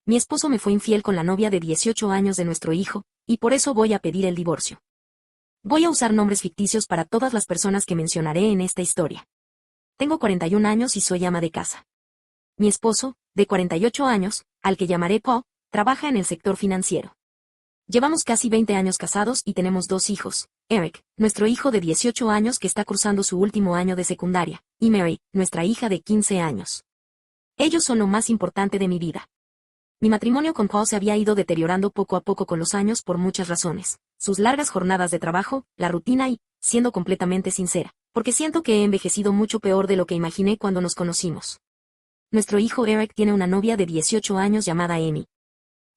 Mi esposo me fue infiel con la novia de 18 años de nuestro hijo, y por eso voy a pedir el divorcio. Voy a usar nombres ficticios para todas las personas que mencionaré en esta historia. Tengo 41 años y soy ama de casa. Mi esposo, de 48 años, al que llamaré Paul, trabaja en el sector financiero. Llevamos casi 20 años casados y tenemos 2 hijos, Eric, nuestro hijo de 18 años que está cursando su último año de secundaria, y Mary, nuestra hija de 15 años. Ellos son lo más importante de mi vida. Mi matrimonio con Paul se había ido deteriorando poco a poco con los años por muchas razones, sus largas jornadas de trabajo, la rutina y, siendo completamente sincera, porque siento que he envejecido mucho peor de lo que imaginé cuando nos conocimos. Nuestro hijo Eric tiene una novia de 18 años llamada Amy.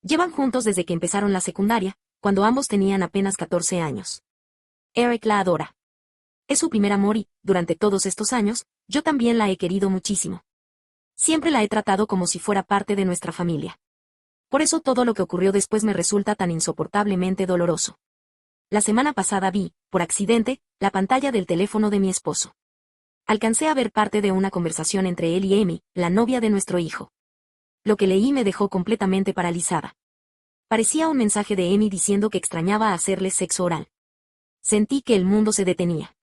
Llevan juntos desde que empezaron la secundaria, cuando ambos tenían apenas 14 años. Eric la adora. Es su primer amor y, durante todos estos años, yo también la he querido muchísimo. Siempre la he tratado como si fuera parte de nuestra familia. Por eso todo lo que ocurrió después me resulta tan insoportablemente doloroso. La semana pasada vi, por accidente, la pantalla del teléfono de mi esposo. Alcancé a ver parte de una conversación entre él y Amy, la novia de nuestro hijo. Lo que leí me dejó completamente paralizada. Parecía un mensaje de Amy diciendo que extrañaba hacerle sexo oral. Sentí que el mundo se detenía.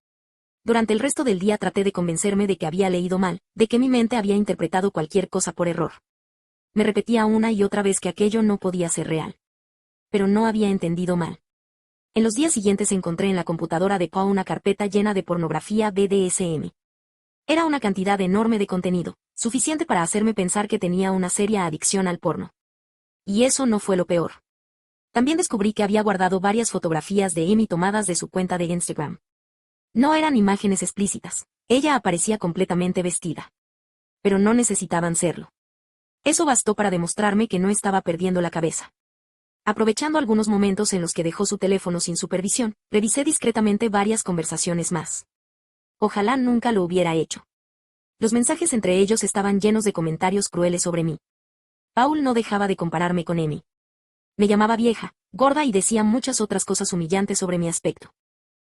Durante el resto del día traté de convencerme de que había leído mal, de que mi mente había interpretado cualquier cosa por error. Me repetía una y otra vez que aquello no podía ser real. Pero no había entendido mal. En los días siguientes encontré en la computadora de Paul una carpeta llena de pornografía BDSM. Era una cantidad enorme de contenido, suficiente para hacerme pensar que tenía una seria adicción al porno. Y eso no fue lo peor. También descubrí que había guardado varias fotografías de Amy tomadas de su cuenta de Instagram. No eran imágenes explícitas, ella aparecía completamente vestida. Pero no necesitaban serlo. Eso bastó para demostrarme que no estaba perdiendo la cabeza. Aprovechando algunos momentos en los que dejó su teléfono sin supervisión, revisé discretamente varias conversaciones más. Ojalá nunca lo hubiera hecho. Los mensajes entre ellos estaban llenos de comentarios crueles sobre mí. Paul no dejaba de compararme con Amy. Me llamaba vieja, gorda y decía muchas otras cosas humillantes sobre mi aspecto.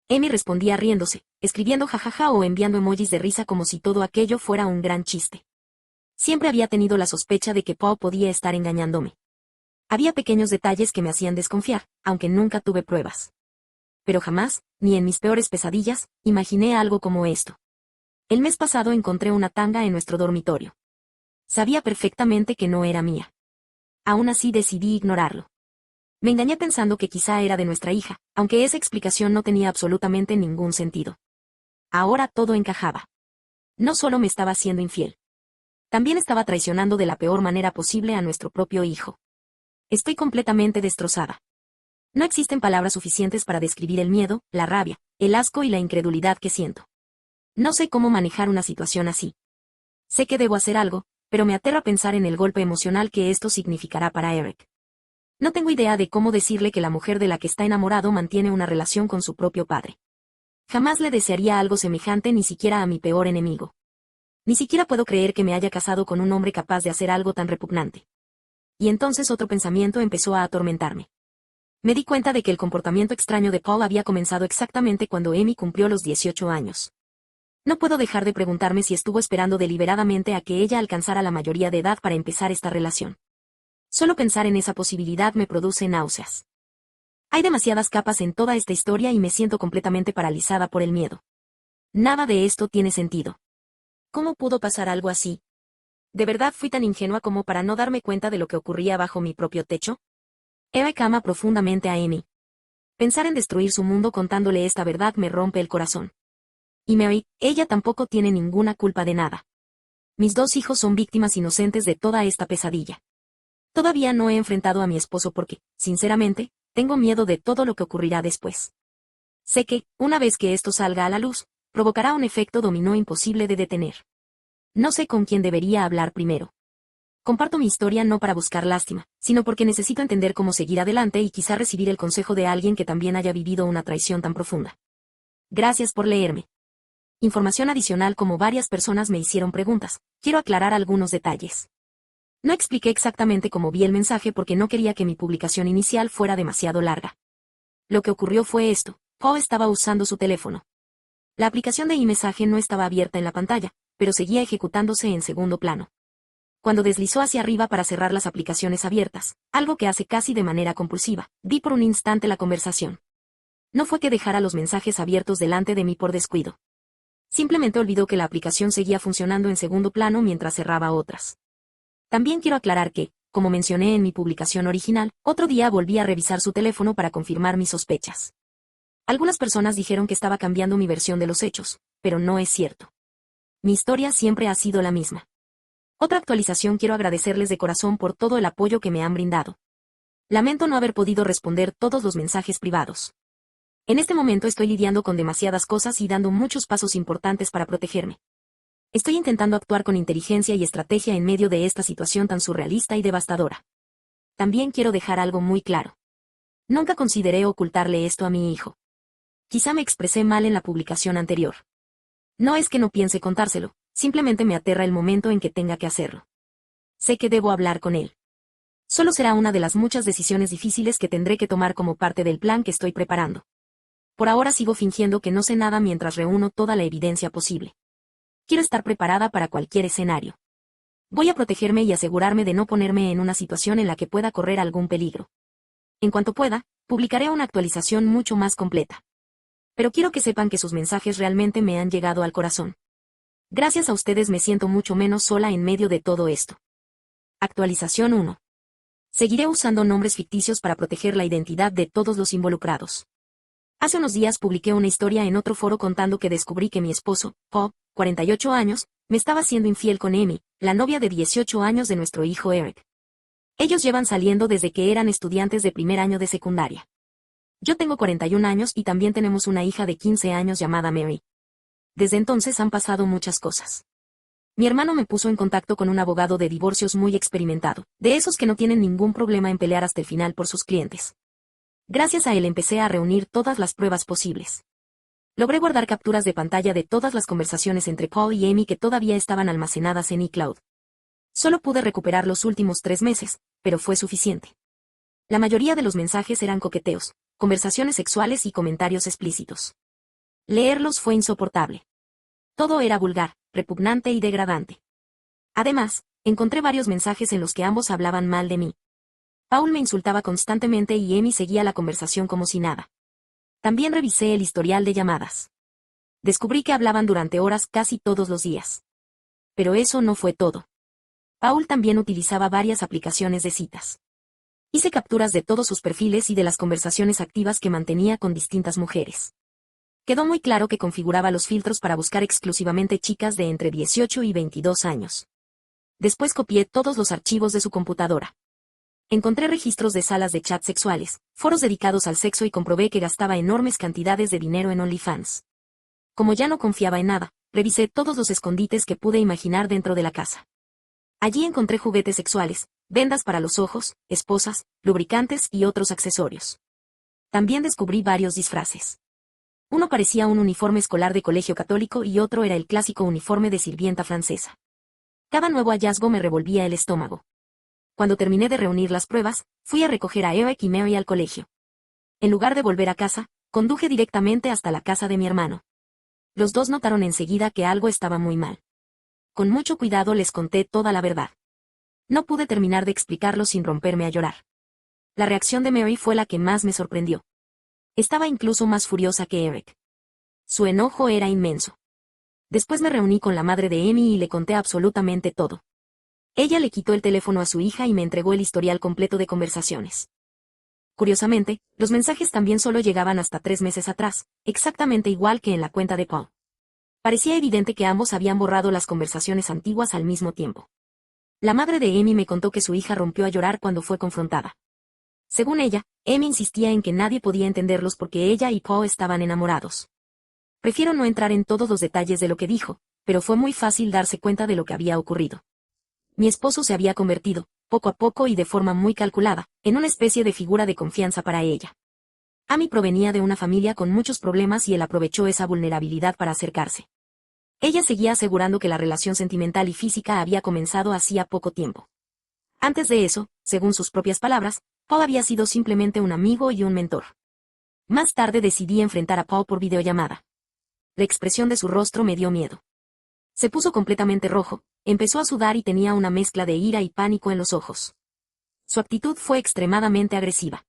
Amy respondía riéndose, escribiendo jajaja o enviando emojis de risa como si todo aquello fuera un gran chiste. Siempre había tenido la sospecha de que Paul podía estar engañándome. Había pequeños detalles que me hacían desconfiar, aunque nunca tuve pruebas. Pero jamás, ni en mis peores pesadillas, imaginé algo como esto. El mes pasado encontré una tanga en nuestro dormitorio. Sabía perfectamente que no era mía. Aún así decidí ignorarlo. Me engañé pensando que quizá era de nuestra hija, aunque esa explicación no tenía absolutamente ningún sentido. Ahora todo encajaba. No solo me estaba siendo infiel. También estaba traicionando de la peor manera posible a nuestro propio hijo. Estoy completamente destrozada. No existen palabras suficientes para describir el miedo, la rabia, el asco y la incredulidad que siento. No sé cómo manejar una situación así. Sé que debo hacer algo, pero me aterra pensar en el golpe emocional que esto significará para Eric. No tengo idea de cómo decirle que la mujer de la que está enamorado mantiene una relación con su propio padre. Jamás le desearía algo semejante ni siquiera a mi peor enemigo. Ni siquiera puedo creer que me haya casado con un hombre capaz de hacer algo tan repugnante. Y entonces otro pensamiento empezó a atormentarme. Me di cuenta de que el comportamiento extraño de Paul había comenzado exactamente cuando Amy cumplió los 18 años. No puedo dejar de preguntarme si estuvo esperando deliberadamente a que ella alcanzara la mayoría de edad para empezar esta relación. Solo pensar en esa posibilidad me produce náuseas. Hay demasiadas capas en toda esta historia y me siento completamente paralizada por el miedo. Nada de esto tiene sentido. ¿Cómo pudo pasar algo así? ¿De verdad fui tan ingenua como para no darme cuenta de lo que ocurría bajo mi propio techo? Eric ama profundamente a Amy. Pensar en destruir su mundo contándole esta verdad me rompe el corazón. Y Mary, ella tampoco tiene ninguna culpa de nada. Mis 2 hijos son víctimas inocentes de toda esta pesadilla. Todavía no he enfrentado a mi esposo porque, sinceramente, tengo miedo de todo lo que ocurrirá después. Sé que, una vez que esto salga a la luz, provocará un efecto dominó imposible de detener. No sé con quién debería hablar primero. Comparto mi historia no para buscar lástima, sino porque necesito entender cómo seguir adelante y quizá recibir el consejo de alguien que también haya vivido una traición tan profunda. Gracias por leerme. Información adicional. Como varias personas me hicieron preguntas, quiero aclarar algunos detalles. No expliqué exactamente cómo vi el mensaje porque no quería que mi publicación inicial fuera demasiado larga. Lo que ocurrió fue esto: Paul estaba usando su teléfono. La aplicación de iMessage no estaba abierta en la pantalla, pero seguía ejecutándose en segundo plano. Cuando deslizó hacia arriba para cerrar las aplicaciones abiertas, algo que hace casi de manera compulsiva, vi por un instante la conversación. No fue que dejara los mensajes abiertos delante de mí por descuido. Simplemente olvidó que la aplicación seguía funcionando en segundo plano mientras cerraba otras. También quiero aclarar que, como mencioné en mi publicación original, otro día volví a revisar su teléfono para confirmar mis sospechas. Algunas personas dijeron que estaba cambiando mi versión de los hechos, pero no es cierto. Mi historia siempre ha sido la misma. Otra actualización: quiero agradecerles de corazón por todo el apoyo que me han brindado. Lamento no haber podido responder todos los mensajes privados. En este momento estoy lidiando con demasiadas cosas y dando muchos pasos importantes para protegerme. Estoy intentando actuar con inteligencia y estrategia en medio de esta situación tan surrealista y devastadora. También quiero dejar algo muy claro. Nunca consideré ocultarle esto a mi hijo. Quizá me expresé mal en la publicación anterior. No es que no piense contárselo, simplemente me aterra el momento en que tenga que hacerlo. Sé que debo hablar con él. Solo será una de las muchas decisiones difíciles que tendré que tomar como parte del plan que estoy preparando. Por ahora sigo fingiendo que no sé nada mientras reúno toda la evidencia posible. Quiero estar preparada para cualquier escenario. Voy a protegerme y asegurarme de no ponerme en una situación en la que pueda correr algún peligro. En cuanto pueda, publicaré una actualización mucho más completa. Pero quiero que sepan que sus mensajes realmente me han llegado al corazón. Gracias a ustedes me siento mucho menos sola en medio de todo esto. Actualización 1. Seguiré usando nombres ficticios para proteger la identidad de todos los involucrados. Hace unos días publiqué una historia en otro foro contando que descubrí que mi esposo, Paul, 48 años, me estaba siendo infiel con Amy, la novia de 18 años de nuestro hijo Eric. Ellos llevan saliendo desde que eran estudiantes de primer año de secundaria. Yo tengo 41 años y también tenemos una hija de 15 años llamada Mary. Desde entonces han pasado muchas cosas. Mi hermano me puso en contacto con un abogado de divorcios muy experimentado, de esos que no tienen ningún problema en pelear hasta el final por sus clientes. Gracias a él empecé a reunir todas las pruebas posibles. Logré guardar capturas de pantalla de todas las conversaciones entre Paul y Amy que todavía estaban almacenadas en iCloud. Solo pude recuperar los últimos 3 meses, pero fue suficiente. La mayoría de los mensajes eran coqueteos, conversaciones sexuales y comentarios explícitos. Leerlos fue insoportable. Todo era vulgar, repugnante y degradante. Además, encontré varios mensajes en los que ambos hablaban mal de mí. Paul me insultaba constantemente y Amy seguía la conversación como si nada. También revisé el historial de llamadas. Descubrí que hablaban durante horas casi todos los días. Pero eso no fue todo. Paul también utilizaba varias aplicaciones de citas. Hice capturas de todos sus perfiles y de las conversaciones activas que mantenía con distintas mujeres. Quedó muy claro que configuraba los filtros para buscar exclusivamente chicas de entre 18 y 22 años. Después copié todos los archivos de su computadora. Encontré registros de salas de chat sexuales, foros dedicados al sexo y comprobé que gastaba enormes cantidades de dinero en OnlyFans. Como ya no confiaba en nada, revisé todos los escondites que pude imaginar dentro de la casa. Allí encontré juguetes sexuales, vendas para los ojos, esposas, lubricantes y otros accesorios. También descubrí varios disfraces. Uno parecía un uniforme escolar de colegio católico y otro era el clásico uniforme de sirvienta francesa. Cada nuevo hallazgo me revolvía el estómago. Cuando terminé de reunir las pruebas, fui a recoger a Eric y Mary al colegio. En lugar de volver a casa, conduje directamente hasta la casa de mi hermano. Los dos notaron enseguida que algo estaba muy mal. Con mucho cuidado les conté toda la verdad. No pude terminar de explicarlo sin romperme a llorar. La reacción de Mary fue la que más me sorprendió. Estaba incluso más furiosa que Eric. Su enojo era inmenso. Después me reuní con la madre de Amy y le conté absolutamente todo. Ella le quitó el teléfono a su hija y me entregó el historial completo de conversaciones. Curiosamente, los mensajes también solo llegaban hasta 3 meses atrás, exactamente igual que en la cuenta de Paul. Parecía evidente que ambos habían borrado las conversaciones antiguas al mismo tiempo. La madre de Amy me contó que su hija rompió a llorar cuando fue confrontada. Según ella, Amy insistía en que nadie podía entenderlos porque ella y Paul estaban enamorados. Prefiero no entrar en todos los detalles de lo que dijo, pero fue muy fácil darse cuenta de lo que había ocurrido. Mi esposo se había convertido, poco a poco y de forma muy calculada, en una especie de figura de confianza para ella. Amy provenía de una familia con muchos problemas y él aprovechó esa vulnerabilidad para acercarse. Ella seguía asegurando que la relación sentimental y física había comenzado hacía poco tiempo. Antes de eso, según sus propias palabras, Paul había sido simplemente un amigo y un mentor. Más tarde decidí enfrentar a Paul por videollamada. La expresión de su rostro me dio miedo. Se puso completamente rojo, empezó a sudar y tenía una mezcla de ira y pánico en los ojos. Su actitud fue extremadamente agresiva.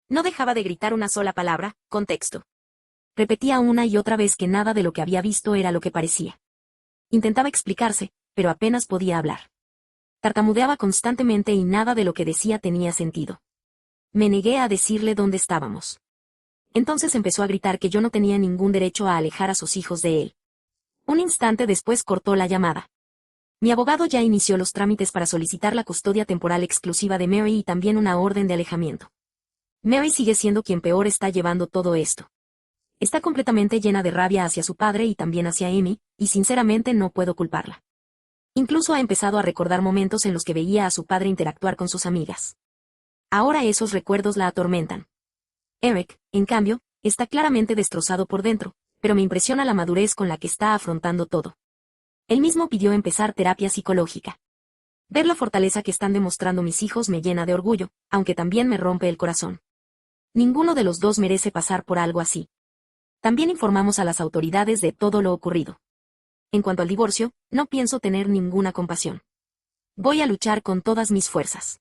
No dejaba de gritar una sola palabra, contexto. Repetía una y otra vez que nada de lo que había visto era lo que parecía. Intentaba explicarse, pero apenas podía hablar. Tartamudeaba constantemente y nada de lo que decía tenía sentido. Me negué a decirle dónde estábamos. Entonces empezó a gritar que yo no tenía ningún derecho a alejar a sus hijos de él. Un instante después cortó la llamada. Mi abogado ya inició los trámites para solicitar la custodia temporal exclusiva de Mary y también una orden de alejamiento. Mary sigue siendo quien peor está llevando todo esto. Está completamente llena de rabia hacia su padre y también hacia Amy, y sinceramente no puedo culparla. Incluso ha empezado a recordar momentos en los que veía a su padre interactuar con sus amigas. Ahora esos recuerdos la atormentan. Eric, en cambio, está claramente destrozado por dentro, pero me impresiona la madurez con la que está afrontando todo. Él mismo pidió empezar terapia psicológica. Ver la fortaleza que están demostrando mis hijos me llena de orgullo, aunque también me rompe el corazón. Ninguno de los dos merece pasar por algo así. También informamos a las autoridades de todo lo ocurrido. En cuanto al divorcio, no pienso tener ninguna compasión. Voy a luchar con todas mis fuerzas.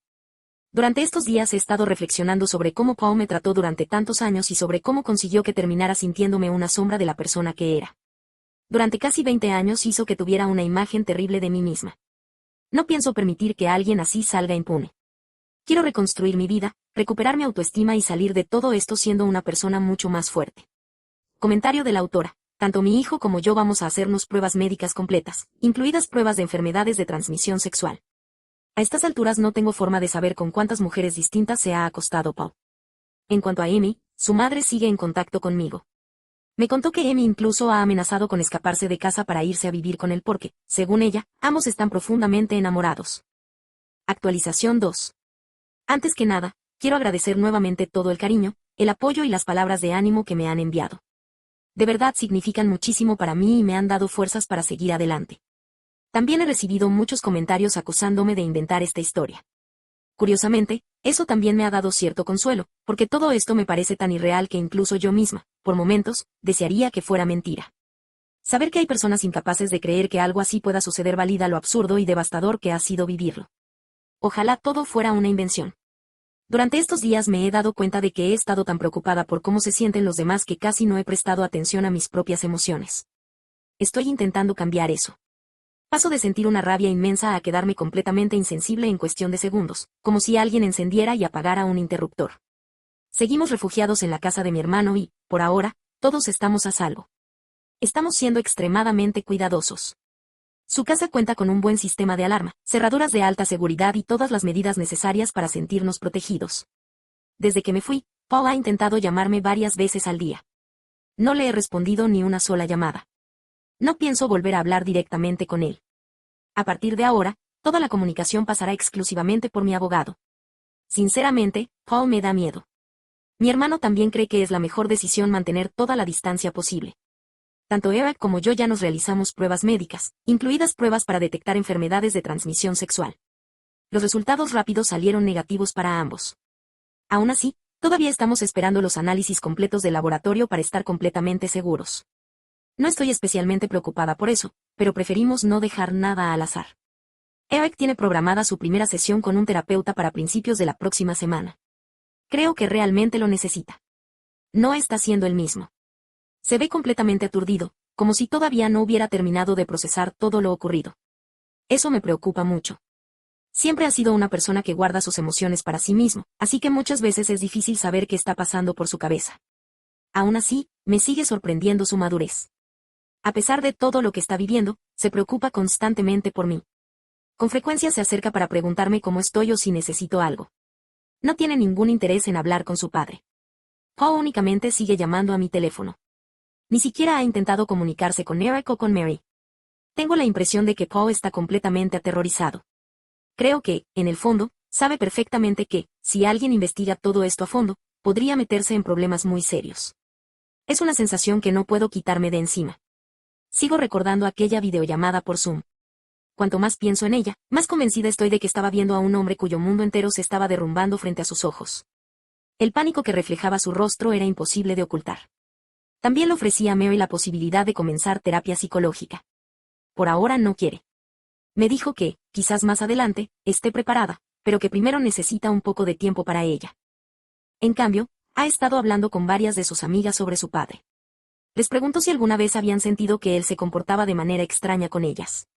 Durante estos días he estado reflexionando sobre cómo Paul me trató durante tantos años y sobre cómo consiguió que terminara sintiéndome una sombra de la persona que era. Durante casi 20 años hizo que tuviera una imagen terrible de mí misma. No pienso permitir que alguien así salga impune. Quiero reconstruir mi vida, recuperar mi autoestima y salir de todo esto siendo una persona mucho más fuerte. Comentario de la autora. Tanto mi hijo como yo vamos a hacernos pruebas médicas completas, incluidas pruebas de enfermedades de transmisión sexual. A estas alturas no tengo forma de saber con cuántas mujeres distintas se ha acostado Paul. En cuanto a Amy, su madre sigue en contacto conmigo. Me contó que Amy incluso ha amenazado con escaparse de casa para irse a vivir con él porque, según ella, ambos están profundamente enamorados. Actualización 2. Antes que nada, quiero agradecer nuevamente todo el cariño, el apoyo y las palabras de ánimo que me han enviado. De verdad significan muchísimo para mí y me han dado fuerzas para seguir adelante. También he recibido muchos comentarios acusándome de inventar esta historia. Curiosamente, eso también me ha dado cierto consuelo, porque todo esto me parece tan irreal que incluso yo misma, por momentos, desearía que fuera mentira. Saber que hay personas incapaces de creer que algo así pueda suceder valida lo absurdo y devastador que ha sido vivirlo. Ojalá todo fuera una invención. Durante estos días me he dado cuenta de que he estado tan preocupada por cómo se sienten los demás que casi no he prestado atención a mis propias emociones. Estoy intentando cambiar eso. Paso de sentir una rabia inmensa a quedarme completamente insensible en cuestión de segundos, como si alguien encendiera y apagara un interruptor. Seguimos refugiados en la casa de mi hermano y, por ahora, todos estamos a salvo. Estamos siendo extremadamente cuidadosos. Su casa cuenta con un buen sistema de alarma, cerraduras de alta seguridad y todas las medidas necesarias para sentirnos protegidos. Desde que me fui, Paul ha intentado llamarme varias veces al día. No le he respondido ni una sola llamada. No pienso volver a hablar directamente con él. A partir de ahora, toda la comunicación pasará exclusivamente por mi abogado. Sinceramente, Paul me da miedo. Mi hermano también cree que es la mejor decisión mantener toda la distancia posible. Tanto Eric como yo ya nos realizamos pruebas médicas, incluidas pruebas para detectar enfermedades de transmisión sexual. Los resultados rápidos salieron negativos para ambos. Aún así, todavía estamos esperando los análisis completos del laboratorio para estar completamente seguros. No estoy especialmente preocupada por eso, pero preferimos no dejar nada al azar. Eric tiene programada su primera sesión con un terapeuta para principios de la próxima semana. Creo que realmente lo necesita. No está siendo el mismo. Se ve completamente aturdido, como si todavía no hubiera terminado de procesar todo lo ocurrido. Eso me preocupa mucho. Siempre ha sido una persona que guarda sus emociones para sí mismo, así que muchas veces es difícil saber qué está pasando por su cabeza. Aún así, me sigue sorprendiendo su madurez. A pesar de todo lo que está viviendo, se preocupa constantemente por mí. Con frecuencia se acerca para preguntarme cómo estoy o si necesito algo. No tiene ningún interés en hablar con su padre. Paul únicamente sigue llamando a mi teléfono. Ni siquiera ha intentado comunicarse con Eric o con Mary. Tengo la impresión de que Paul está completamente aterrorizado. Creo que, en el fondo, sabe perfectamente que, si alguien investiga todo esto a fondo, podría meterse en problemas muy serios. Es una sensación que no puedo quitarme de encima. Sigo recordando aquella videollamada por Zoom. Cuanto más pienso en ella, más convencida estoy de que estaba viendo a un hombre cuyo mundo entero se estaba derrumbando frente a sus ojos. El pánico que reflejaba su rostro era imposible de ocultar. También le ofrecía a Mary la posibilidad de comenzar terapia psicológica. por ahora no quiere. Me dijo que, quizás más adelante, esté preparada, pero que primero necesita un poco de tiempo para ella. En cambio, ha estado hablando con varias de sus amigas sobre su padre. Les preguntó si alguna vez habían sentido que él se comportaba de manera extraña con ellas.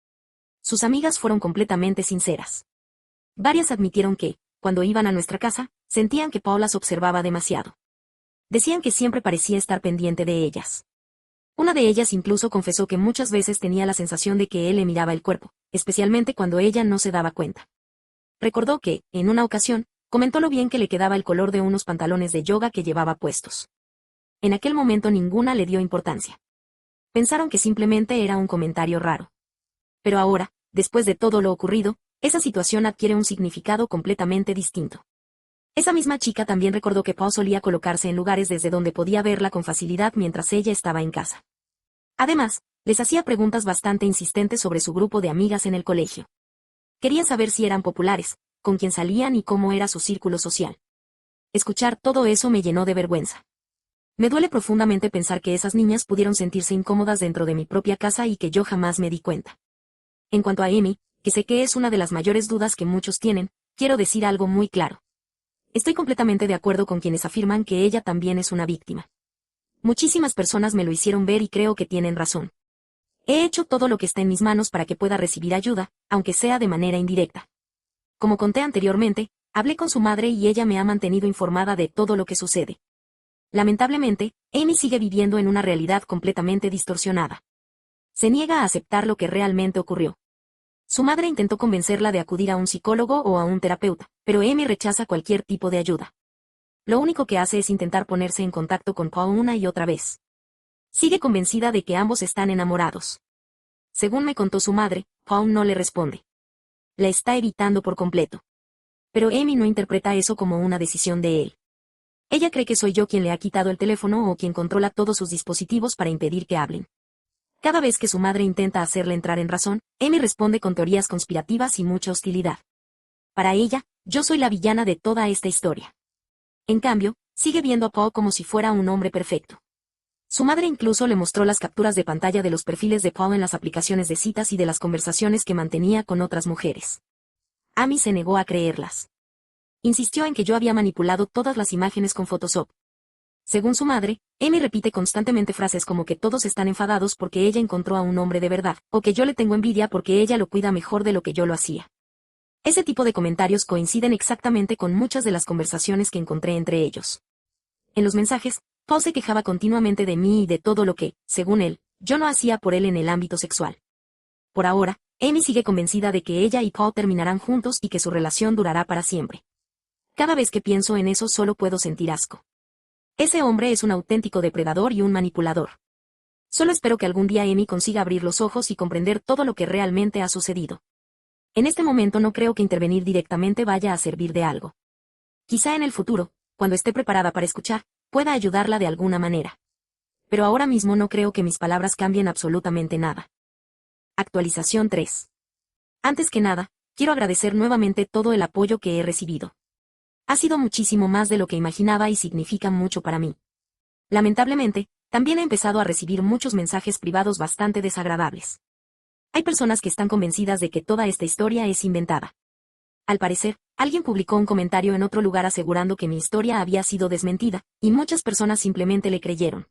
Sus amigas fueron completamente sinceras. Varias admitieron que, cuando iban a nuestra casa, sentían que Paul las observaba demasiado. Decían que siempre parecía estar pendiente de ellas. Una de ellas incluso confesó que muchas veces tenía la sensación de que él le miraba el cuerpo, especialmente cuando ella no se daba cuenta. Recordó que, en una ocasión, comentó lo bien que le quedaba el color de unos pantalones de yoga que llevaba puestos. En aquel momento ninguna le dio importancia. Pensaron que simplemente era un comentario raro. Pero ahora, después de todo lo ocurrido, esa situación adquiere un significado completamente distinto. Esa misma chica también recordó que Paul solía colocarse en lugares desde donde podía verla con facilidad mientras ella estaba en casa. Además, les hacía preguntas bastante insistentes sobre su grupo de amigas en el colegio. Quería saber si eran populares, con quién salían y cómo era su círculo social. Escuchar todo eso me llenó de vergüenza. Me duele profundamente pensar que esas niñas pudieron sentirse incómodas dentro de mi propia casa y que yo jamás me di cuenta. En cuanto a Amy, que sé que es una de las mayores dudas que muchos tienen, quiero decir algo muy claro. Estoy completamente de acuerdo con quienes afirman que ella también es una víctima. Muchísimas personas me lo hicieron ver y creo que tienen razón. He hecho todo lo que está en mis manos para que pueda recibir ayuda, aunque sea de manera indirecta. Como conté anteriormente, hablé con su madre y ella me ha mantenido informada de todo lo que sucede. Lamentablemente, Amy sigue viviendo en una realidad completamente distorsionada. Se niega a aceptar lo que realmente ocurrió. Su madre intentó convencerla de acudir a un psicólogo o a un terapeuta, pero Amy rechaza cualquier tipo de ayuda. Lo único que hace es intentar ponerse en contacto con Paul una y otra vez. Sigue convencida de que ambos están enamorados. Según me contó su madre, Paul no le responde. La está evitando por completo. Pero Amy no interpreta eso como una decisión de él. Ella cree que soy yo quien le ha quitado el teléfono o quien controla todos sus dispositivos para impedir que hablen. Cada vez que su madre intenta hacerle entrar en razón, Amy responde con teorías conspirativas y mucha hostilidad. Para ella, yo soy la villana de toda esta historia. En cambio, sigue viendo a Paul como si fuera un hombre perfecto. Su madre incluso le mostró las capturas de pantalla de los perfiles de Paul en las aplicaciones de citas y de las conversaciones que mantenía con otras mujeres. Amy se negó a creerlas. Insistió en que yo había manipulado todas las imágenes con Photoshop. Según su madre, Amy repite constantemente frases como que todos están enfadados porque ella encontró a un hombre de verdad, o que yo le tengo envidia porque ella lo cuida mejor de lo que yo lo hacía. Ese tipo de comentarios coinciden exactamente con muchas de las conversaciones que encontré entre ellos. En los mensajes, Paul se quejaba continuamente de mí y de todo lo que, según él, yo no hacía por él en el ámbito sexual. Por ahora, Amy sigue convencida de que ella y Paul terminarán juntos y que su relación durará para siempre. Cada vez que pienso en eso solo puedo sentir asco. Ese hombre es un auténtico depredador y un manipulador. Solo espero que algún día Amy consiga abrir los ojos y comprender todo lo que realmente ha sucedido. En este momento no creo que intervenir directamente vaya a servir de algo. Quizá en el futuro, cuando esté preparada para escuchar, pueda ayudarla de alguna manera. Pero ahora mismo no creo que mis palabras cambien absolutamente nada. Actualización 3. Antes que nada, quiero agradecer nuevamente todo el apoyo que he recibido. Ha sido muchísimo más de lo que imaginaba y significa mucho para mí. Lamentablemente, también he empezado a recibir muchos mensajes privados bastante desagradables. Hay personas que están convencidas de que toda esta historia es inventada. Al parecer, alguien publicó un comentario en otro lugar asegurando que mi historia había sido desmentida, y muchas personas simplemente le creyeron.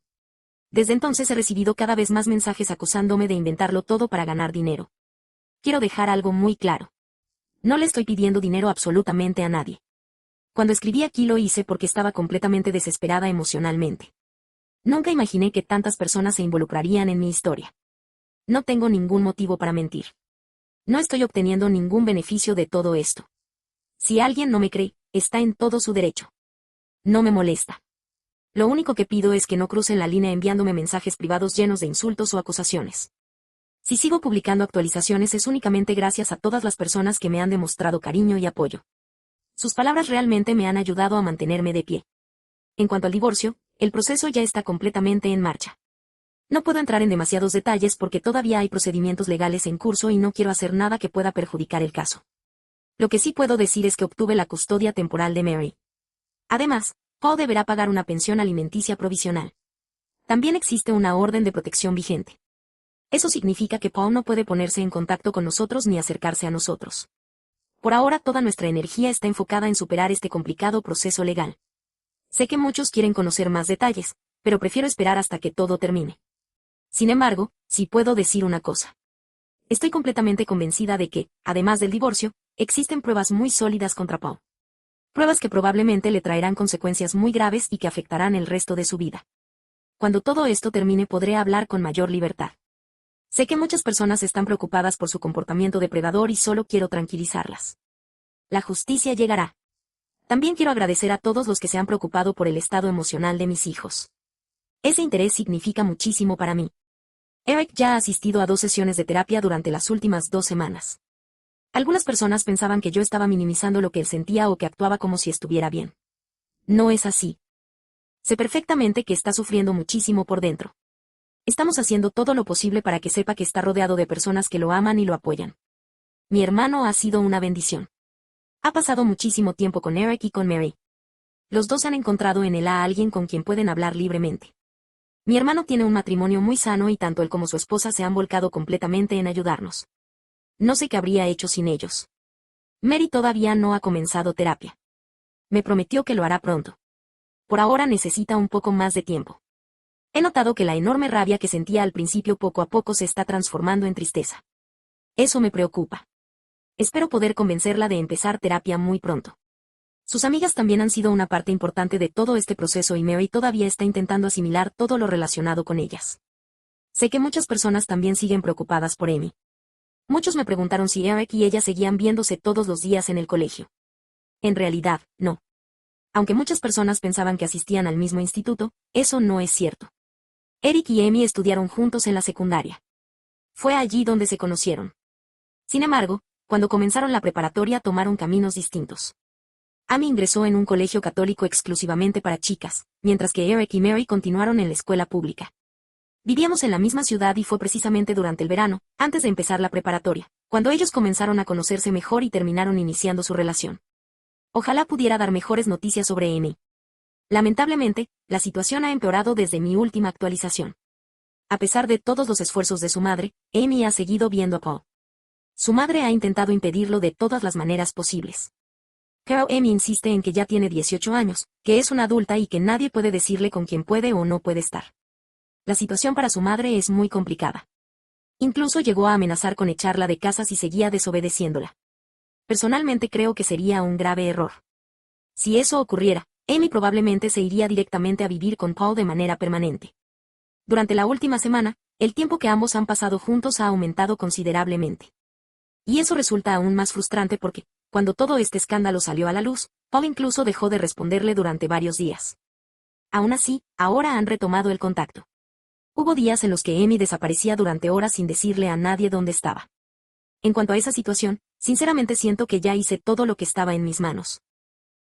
Desde entonces he recibido cada vez más mensajes acusándome de inventarlo todo para ganar dinero. Quiero dejar algo muy claro. No le estoy pidiendo dinero absolutamente a nadie. Cuando escribí aquí lo hice porque estaba completamente desesperada emocionalmente. Nunca imaginé que tantas personas se involucrarían en mi historia. No tengo ningún motivo para mentir. No estoy obteniendo ningún beneficio de todo esto. Si alguien no me cree, está en todo su derecho. No me molesta. Lo único que pido es que no crucen la línea enviándome mensajes privados llenos de insultos o acusaciones. Si sigo publicando actualizaciones es únicamente gracias a todas las personas que me han demostrado cariño y apoyo. Sus palabras realmente me han ayudado a mantenerme de pie. En cuanto al divorcio, el proceso ya está completamente en marcha. No puedo entrar en demasiados detalles porque todavía hay procedimientos legales en curso y no quiero hacer nada que pueda perjudicar el caso. Lo que sí puedo decir es que obtuve la custodia temporal de Mary. Además, Paul deberá pagar una pensión alimenticia provisional. También existe una orden de protección vigente. Eso significa que Paul no puede ponerse en contacto con nosotros ni acercarse a nosotros. Por ahora toda nuestra energía está enfocada en superar este complicado proceso legal. Sé que muchos quieren conocer más detalles, pero prefiero esperar hasta que todo termine. Sin embargo, sí puedo decir una cosa. Estoy completamente convencida de que, además del divorcio, existen pruebas muy sólidas contra Paul. Pruebas que probablemente le traerán consecuencias muy graves y que afectarán el resto de su vida. Cuando todo esto termine podré hablar con mayor libertad. Sé que muchas personas están preocupadas por su comportamiento depredador y solo quiero tranquilizarlas. La justicia llegará. También quiero agradecer a todos los que se han preocupado por el estado emocional de mis hijos. Ese interés significa muchísimo para mí. Eric ya ha asistido a 2 sesiones de terapia durante las últimas 2 semanas. Algunas personas pensaban que yo estaba minimizando lo que él sentía o que actuaba como si estuviera bien. No es así. Sé perfectamente que está sufriendo muchísimo por dentro. Estamos haciendo todo lo posible para que sepa que está rodeado de personas que lo aman y lo apoyan. Mi hermano ha sido una bendición. Ha pasado muchísimo tiempo con Eric y con Mary. Los dos han encontrado en él a alguien con quien pueden hablar libremente. Mi hermano tiene un matrimonio muy sano y tanto él como su esposa se han volcado completamente en ayudarnos. No sé qué habría hecho sin ellos. Mary todavía no ha comenzado terapia. Me prometió que lo hará pronto. Por ahora necesita un poco más de tiempo. He notado que la enorme rabia que sentía al principio poco a poco se está transformando en tristeza. Eso me preocupa. Espero poder convencerla de empezar terapia muy pronto. Sus amigas también han sido una parte importante de todo este proceso y Mary todavía está intentando asimilar todo lo relacionado con ellas. Sé que muchas personas también siguen preocupadas por Amy. Muchos me preguntaron si Eric y ella seguían viéndose todos los días en el colegio. En realidad, no. Aunque muchas personas pensaban que asistían al mismo instituto, eso no es cierto. Eric y Amy estudiaron juntos en la secundaria. Fue allí donde se conocieron. Sin embargo, cuando comenzaron la preparatoria tomaron caminos distintos. Amy ingresó en un colegio católico exclusivamente para chicas, mientras que Eric y Mary continuaron en la escuela pública. Vivíamos en la misma ciudad y fue precisamente durante el verano, antes de empezar la preparatoria, cuando ellos comenzaron a conocerse mejor y terminaron iniciando su relación. Ojalá pudiera dar mejores noticias sobre Amy. Lamentablemente, la situación ha empeorado desde mi última actualización. A pesar de todos los esfuerzos de su madre, Amy ha seguido viendo a Paul. Su madre ha intentado impedirlo de todas las maneras posibles. Pero Amy insiste en que ya tiene 18 años, que es una adulta y que nadie puede decirle con quién puede o no puede estar. La situación para su madre es muy complicada. Incluso llegó a amenazar con echarla de casa si seguía desobedeciéndola. Personalmente creo que sería un grave error. Si eso ocurriera, Amy probablemente se iría directamente a vivir con Paul de manera permanente. Durante la última semana, el tiempo que ambos han pasado juntos ha aumentado considerablemente. Y eso resulta aún más frustrante porque, cuando todo este escándalo salió a la luz, Paul incluso dejó de responderle durante varios días. Aún así, ahora han retomado el contacto. Hubo días en los que Amy desaparecía durante horas sin decirle a nadie dónde estaba. En cuanto a esa situación, sinceramente siento que ya hice todo lo que estaba en mis manos.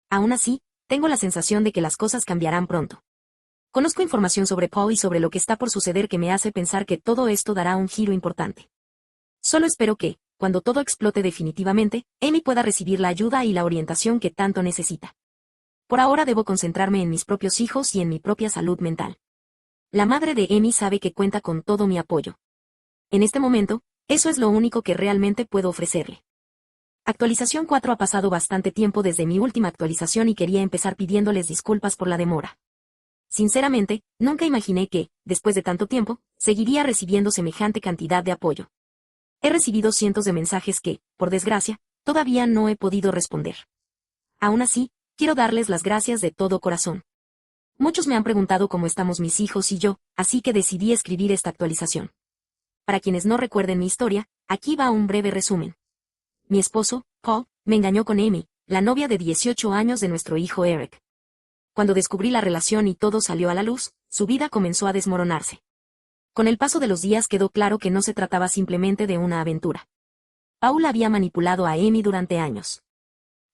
Aún así, tengo la sensación de que las cosas cambiarán pronto. Conozco información sobre Paul y sobre lo que está por suceder que me hace pensar que todo esto dará un giro importante. Solo espero que, cuando todo explote definitivamente, Amy pueda recibir la ayuda y la orientación que tanto necesita. Por ahora debo concentrarme en mis propios hijos y en mi propia salud mental. La madre de Amy sabe que cuenta con todo mi apoyo. En este momento, eso es lo único que realmente puedo ofrecerle. Actualización 4. Ha pasado bastante tiempo desde mi última actualización y quería empezar pidiéndoles disculpas por la demora. Sinceramente, nunca imaginé que, después de tanto tiempo, seguiría recibiendo semejante cantidad de apoyo. He recibido cientos de mensajes que, por desgracia, todavía no he podido responder. Aún así, quiero darles las gracias de todo corazón. Muchos me han preguntado cómo estamos mis hijos y yo, así que decidí escribir esta actualización. Para quienes no recuerden mi historia, aquí va un breve resumen. Mi esposo, Paul, me engañó con Amy, la novia de 18 años de nuestro hijo Eric. Cuando descubrí la relación y todo salió a la luz, su vida comenzó a desmoronarse. Con el paso de los días quedó claro que no se trataba simplemente de una aventura. Paul había manipulado a Amy durante años.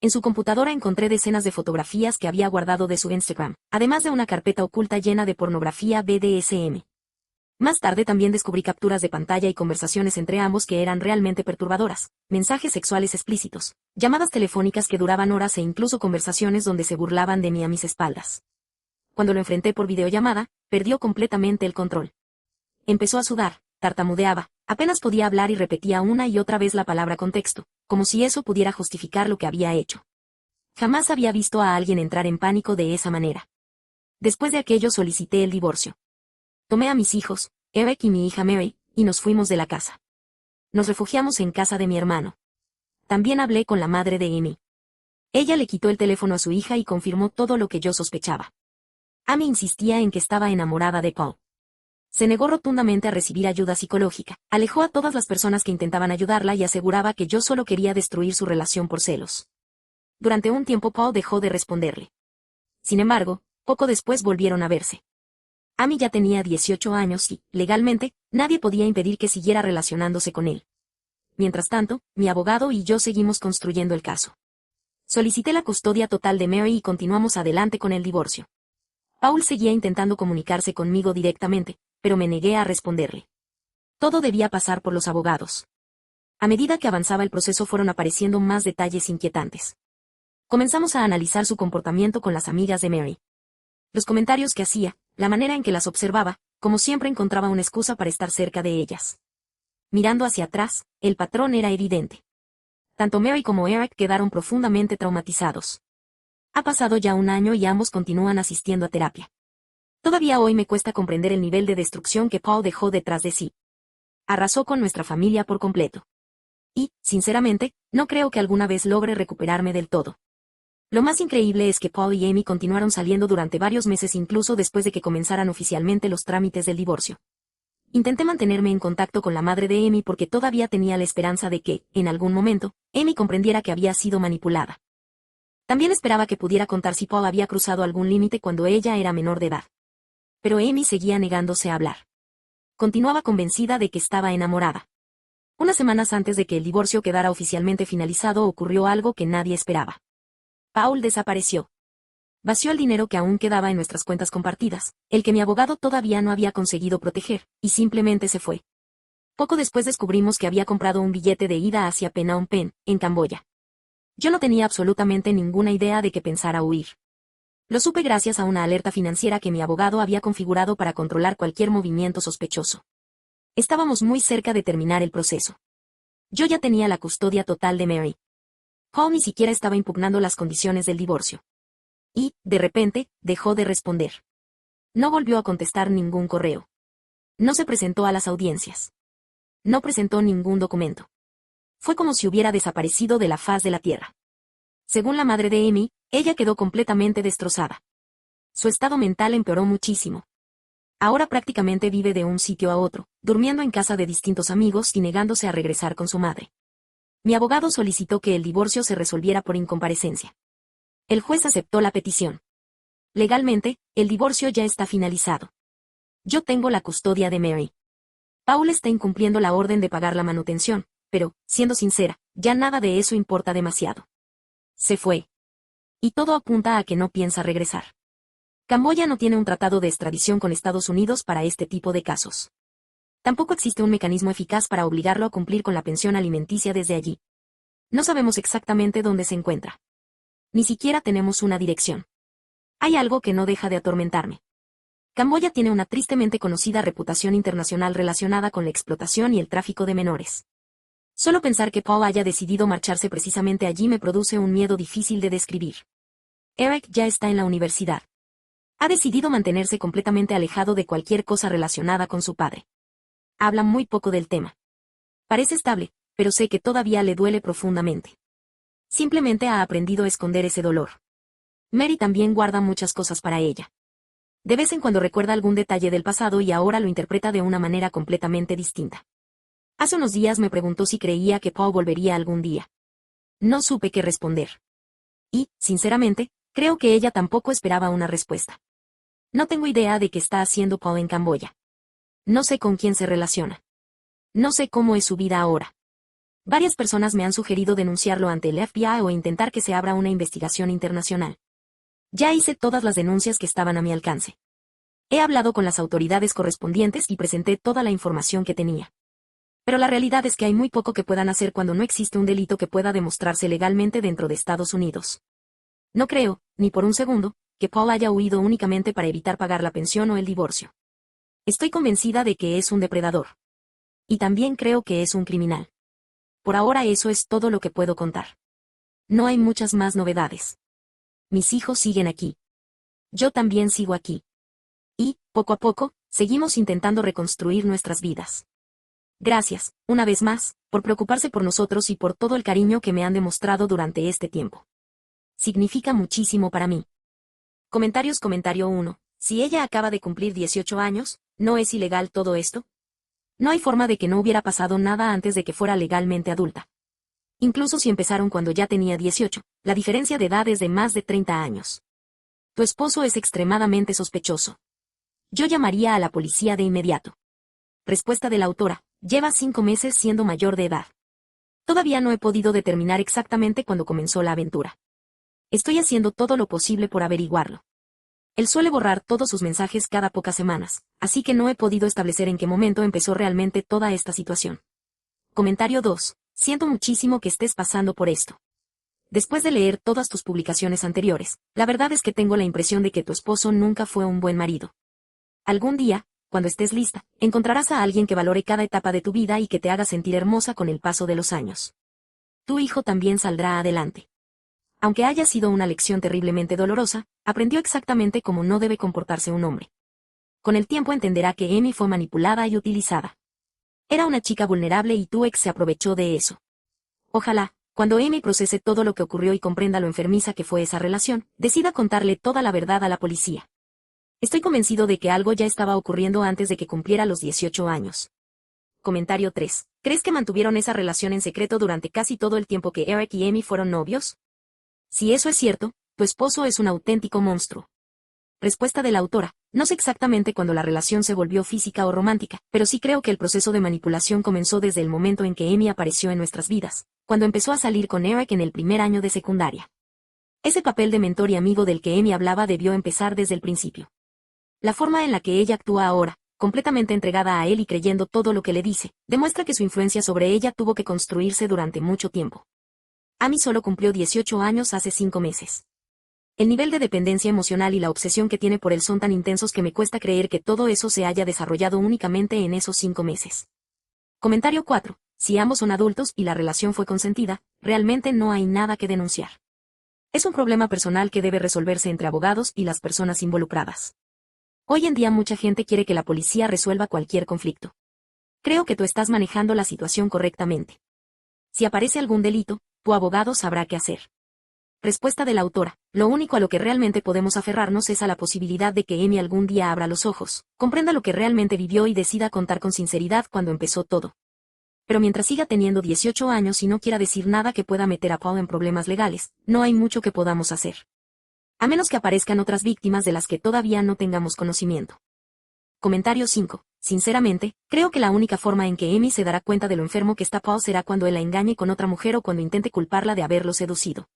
En su computadora encontré decenas de fotografías que había guardado de su Instagram, además de una carpeta oculta llena de pornografía BDSM. Más tarde también descubrí capturas de pantalla y conversaciones entre ambos que eran realmente perturbadoras, mensajes sexuales explícitos, llamadas telefónicas que duraban horas e incluso conversaciones donde se burlaban de mí a mis espaldas. Cuando lo enfrenté por videollamada, perdió completamente el control. Empezó a sudar, tartamudeaba, apenas podía hablar y repetía una y otra vez la palabra contexto, como si eso pudiera justificar lo que había hecho. Jamás había visto a alguien entrar en pánico de esa manera. Después de aquello solicité el divorcio. Tomé a mis hijos, Eric y mi hija Mary, y nos fuimos de la casa. Nos refugiamos en casa de mi hermano. También hablé con la madre de Amy. Ella le quitó el teléfono a su hija y confirmó todo lo que yo sospechaba. Amy insistía en que estaba enamorada de Paul. Se negó rotundamente a recibir ayuda psicológica, alejó a todas las personas que intentaban ayudarla y aseguraba que yo solo quería destruir su relación por celos. Durante un tiempo Paul dejó de responderle. Sin embargo, poco después volvieron a verse. Amy ya tenía 18 años y, legalmente, nadie podía impedir que siguiera relacionándose con él. Mientras tanto, mi abogado y yo seguimos construyendo el caso. Solicité la custodia total de Mary y continuamos adelante con el divorcio. Paul seguía intentando comunicarse conmigo directamente, pero me negué a responderle. Todo debía pasar por los abogados. A medida que avanzaba el proceso fueron apareciendo más detalles inquietantes. Comenzamos a analizar su comportamiento con las amigas de Mary. Los comentarios que hacía, la manera en que las observaba, como siempre encontraba una excusa para estar cerca de ellas. Mirando hacia atrás, el patrón era evidente. Tanto Mary como Eric quedaron profundamente traumatizados. Ha pasado ya un año y ambos continúan asistiendo a terapia. Todavía hoy me cuesta comprender el nivel de destrucción que Paul dejó detrás de sí. Arrasó con nuestra familia por completo. Y, sinceramente, no creo que alguna vez logre recuperarme del todo. Lo más increíble es que Paul y Amy continuaron saliendo durante varios meses incluso después de que comenzaran oficialmente los trámites del divorcio. Intenté mantenerme en contacto con la madre de Amy porque todavía tenía la esperanza de que, en algún momento, Amy comprendiera que había sido manipulada. También esperaba que pudiera contar si Paul había cruzado algún límite cuando ella era menor de edad. Pero Amy seguía negándose a hablar. Continuaba convencida de que estaba enamorada. Unas semanas antes de que el divorcio quedara oficialmente finalizado ocurrió algo que nadie esperaba. Paul desapareció. Vació el dinero que aún quedaba en nuestras cuentas compartidas, el que mi abogado todavía no había conseguido proteger, y simplemente se fue. Poco después descubrimos que había comprado un billete de ida hacia Phnom Penh, en Camboya. Yo no tenía absolutamente ninguna idea de que pensara huir. Lo supe gracias a una alerta financiera que mi abogado había configurado para controlar cualquier movimiento sospechoso. Estábamos muy cerca de terminar el proceso. Yo ya tenía la custodia total de Mary. Paul ni siquiera estaba impugnando las condiciones del divorcio. Y, de repente, dejó de responder. No volvió a contestar ningún correo. No se presentó a las audiencias. No presentó ningún documento. Fue como si hubiera desaparecido de la faz de la tierra. Según la madre de Amy, ella quedó completamente destrozada. Su estado mental empeoró muchísimo. Ahora prácticamente vive de un sitio a otro, durmiendo en casa de distintos amigos y negándose a regresar con su madre. Mi abogado solicitó que el divorcio se resolviera por incomparecencia. El juez aceptó la petición. Legalmente, el divorcio ya está finalizado. Yo tengo la custodia de Mary. Paul está incumpliendo la orden de pagar la manutención, pero, siendo sincera, ya nada de eso importa demasiado. Se fue. Y todo apunta a que no piensa regresar. Camboya no tiene un tratado de extradición con Estados Unidos para este tipo de casos. Tampoco existe un mecanismo eficaz para obligarlo a cumplir con la pensión alimenticia desde allí. No sabemos exactamente dónde se encuentra. Ni siquiera tenemos una dirección. Hay algo que no deja de atormentarme. Camboya tiene una tristemente conocida reputación internacional relacionada con la explotación y el tráfico de menores. Solo pensar que Paul haya decidido marcharse precisamente allí me produce un miedo difícil de describir. Eric ya está en la universidad. Ha decidido mantenerse completamente alejado de cualquier cosa relacionada con su padre. Habla muy poco del tema. Parece estable, pero sé que todavía le duele profundamente. Simplemente ha aprendido a esconder ese dolor. Mary también guarda muchas cosas para ella. De vez en cuando recuerda algún detalle del pasado y ahora lo interpreta de una manera completamente distinta. Hace unos días me preguntó si creía que Paul volvería algún día. No supe qué responder. Y, sinceramente, creo que ella tampoco esperaba una respuesta. No tengo idea de qué está haciendo Paul en Camboya. No sé con quién se relaciona. No sé cómo es su vida ahora. Varias personas me han sugerido denunciarlo ante el FBI o intentar que se abra una investigación internacional. Ya hice todas las denuncias que estaban a mi alcance. He hablado con las autoridades correspondientes y presenté toda la información que tenía. Pero la realidad es que hay muy poco que puedan hacer cuando no existe un delito que pueda demostrarse legalmente dentro de Estados Unidos. No creo, ni por un segundo, que Paul haya huido únicamente para evitar pagar la pensión o el divorcio. Estoy convencida de que es un depredador. y también creo que es un criminal. Por ahora eso es todo lo que puedo contar. No hay muchas más novedades. Mis hijos siguen aquí. Yo también sigo aquí. Y, poco a poco, seguimos intentando reconstruir nuestras vidas. Gracias, una vez más, por preocuparse por nosotros y por todo el cariño que me han demostrado durante este tiempo. Significa muchísimo para mí. Comentario 1. Si ella acaba de cumplir 18 años, ¿no es ilegal todo esto? No hay forma de que no hubiera pasado nada antes de que fuera legalmente adulta. Incluso si empezaron cuando ya tenía 18, la diferencia de edad es de más de 30 años. Tu esposo es extremadamente sospechoso. Yo llamaría a la policía de inmediato. Respuesta de la autora: lleva 5 meses siendo mayor de edad. Todavía no he podido determinar exactamente cuándo comenzó la aventura. Estoy haciendo todo lo posible por averiguarlo. Él suele borrar todos sus mensajes cada pocas semanas, así que no he podido establecer en qué momento empezó realmente toda esta situación. Comentario 2. Siento muchísimo que estés pasando por esto. Después de leer todas tus publicaciones anteriores, la verdad es que tengo la impresión de que tu esposo nunca fue un buen marido. Algún día, cuando estés lista, encontrarás a alguien que valore cada etapa de tu vida y que te haga sentir hermosa con el paso de los años. Tu hijo también saldrá adelante. Aunque haya sido una lección terriblemente dolorosa, aprendió exactamente cómo no debe comportarse un hombre. Con el tiempo entenderá que Amy fue manipulada y utilizada. Era una chica vulnerable y tu ex se aprovechó de eso. Ojalá, cuando Amy procese todo lo que ocurrió y comprenda lo enfermiza que fue esa relación, decida contarle toda la verdad a la policía. Estoy convencido de que algo ya estaba ocurriendo antes de que cumpliera los 18 años. Comentario 3. ¿Crees que mantuvieron esa relación en secreto durante casi todo el tiempo que Eric y Amy fueron novios? Si eso es cierto, tu esposo es un auténtico monstruo. Respuesta de la autora: no sé exactamente cuándo la relación se volvió física o romántica, pero sí creo que el proceso de manipulación comenzó desde el momento en que Amy apareció en nuestras vidas, cuando empezó a salir con Eric en el primer año de secundaria. Ese papel de mentor y amigo del que Amy hablaba debió empezar desde el principio. La forma en la que ella actúa ahora, completamente entregada a él y creyendo todo lo que le dice, demuestra que su influencia sobre ella tuvo que construirse durante mucho tiempo. Amy solo cumplió 18 años hace 5 meses. El nivel de dependencia emocional y la obsesión que tiene por él son tan intensos que me cuesta creer que todo eso se haya desarrollado únicamente en esos 5 meses. Comentario 4. Si ambos son adultos y la relación fue consentida, realmente no hay nada que denunciar. Es un problema personal que debe resolverse entre abogados y las personas involucradas. Hoy en día mucha gente quiere que la policía resuelva cualquier conflicto. Creo que tú estás manejando la situación correctamente. Si aparece algún delito, tu abogado sabrá qué hacer. Respuesta de la autora: lo único a lo que realmente podemos aferrarnos es a la posibilidad de que Amy algún día abra los ojos, comprenda lo que realmente vivió y decida contar con sinceridad cuando empezó todo. Pero mientras siga teniendo 18 años y no quiera decir nada que pueda meter a Paul en problemas legales, no hay mucho que podamos hacer. A menos que aparezcan otras víctimas de las que todavía no tengamos conocimiento. Comentario 5. Sinceramente, creo que la única forma en que Amy se dará cuenta de lo enfermo que está Paul será cuando él la engañe con otra mujer o cuando intente culparla de haberlo seducido.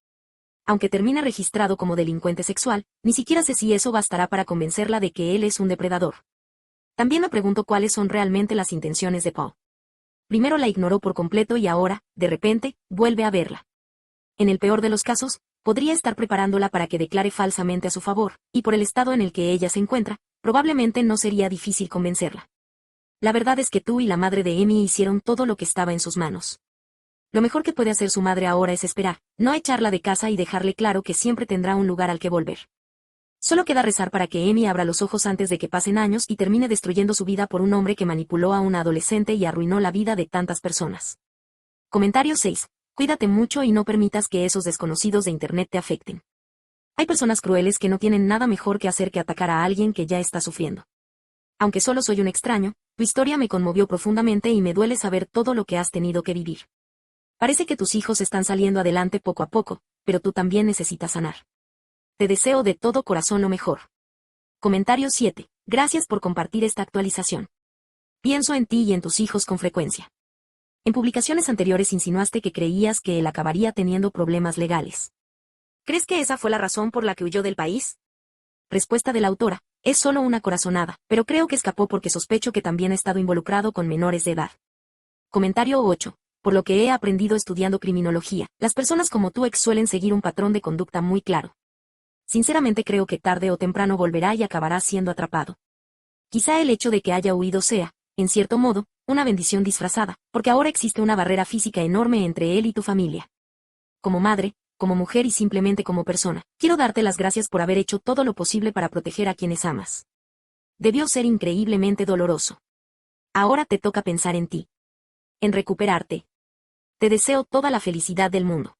Aunque termine registrado como delincuente sexual, ni siquiera sé si eso bastará para convencerla de que él es un depredador. También me pregunto cuáles son realmente las intenciones de Paul. Primero la ignoró por completo y ahora, de repente, vuelve a verla. En el peor de los casos, podría estar preparándola para que declare falsamente a su favor, y por el estado en el que ella se encuentra, probablemente no sería difícil convencerla. La verdad es que tú y la madre de Amy hicieron todo lo que estaba en sus manos. Lo mejor que puede hacer su madre ahora es esperar, no echarla de casa y dejarle claro que siempre tendrá un lugar al que volver. Solo queda rezar para que Amy abra los ojos antes de que pasen años y termine destruyendo su vida por un hombre que manipuló a una adolescente y arruinó la vida de tantas personas. Comentario 6. Cuídate mucho y no permitas que esos desconocidos de Internet te afecten. Hay personas crueles que no tienen nada mejor que hacer que atacar a alguien que ya está sufriendo. Aunque solo soy un extraño, tu historia me conmovió profundamente y me duele saber todo lo que has tenido que vivir. Parece que tus hijos están saliendo adelante poco a poco, pero tú también necesitas sanar. Te deseo de todo corazón lo mejor. Comentario 7. Gracias por compartir esta actualización. Pienso en ti y en tus hijos con frecuencia. En publicaciones anteriores insinuaste que creías que él acabaría teniendo problemas legales. ¿Crees que esa fue la razón por la que huyó del país? Respuesta de la autora: es solo una corazonada, pero creo que escapó porque sospecho que también ha estado involucrado con menores de edad. Comentario 8. Por lo que he aprendido estudiando criminología, las personas como tu ex suelen seguir un patrón de conducta muy claro. Sinceramente creo que tarde o temprano volverá y acabará siendo atrapado. Quizá el hecho de que haya huido sea, en cierto modo, una bendición disfrazada, porque ahora existe una barrera física enorme entre él y tu familia. Como madre, como mujer y simplemente como persona, quiero darte las gracias por haber hecho todo lo posible para proteger a quienes amas. Debió ser increíblemente doloroso. Ahora te toca pensar en ti. En recuperarte. Te deseo toda la felicidad del mundo.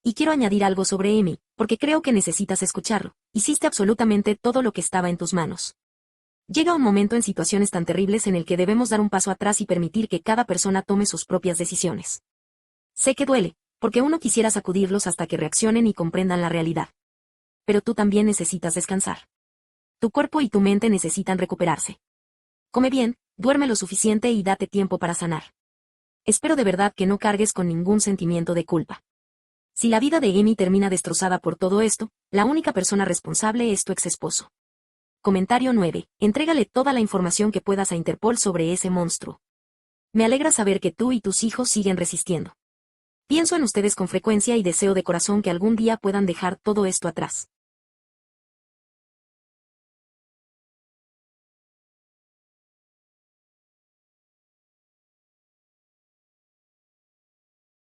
Y quiero añadir algo sobre Amy, porque creo que necesitas escucharlo. Hiciste absolutamente todo lo que estaba en tus manos. Llega un momento en situaciones tan terribles en el que debemos dar un paso atrás y permitir que cada persona tome sus propias decisiones. Sé que duele, porque uno quisiera sacudirlos hasta que reaccionen y comprendan la realidad. Pero tú también necesitas descansar. Tu cuerpo y tu mente necesitan recuperarse. Come bien, duerme lo suficiente y date tiempo para sanar. Espero de verdad que no cargues con ningún sentimiento de culpa. Si la vida de Amy termina destrozada por todo esto, la única persona responsable es tu ex esposo. Comentario 9. Entrégale toda la información que puedas a Interpol sobre ese monstruo. Me alegra saber que tú y tus hijos siguen resistiendo. Pienso en ustedes con frecuencia y deseo de corazón que algún día puedan dejar todo esto atrás.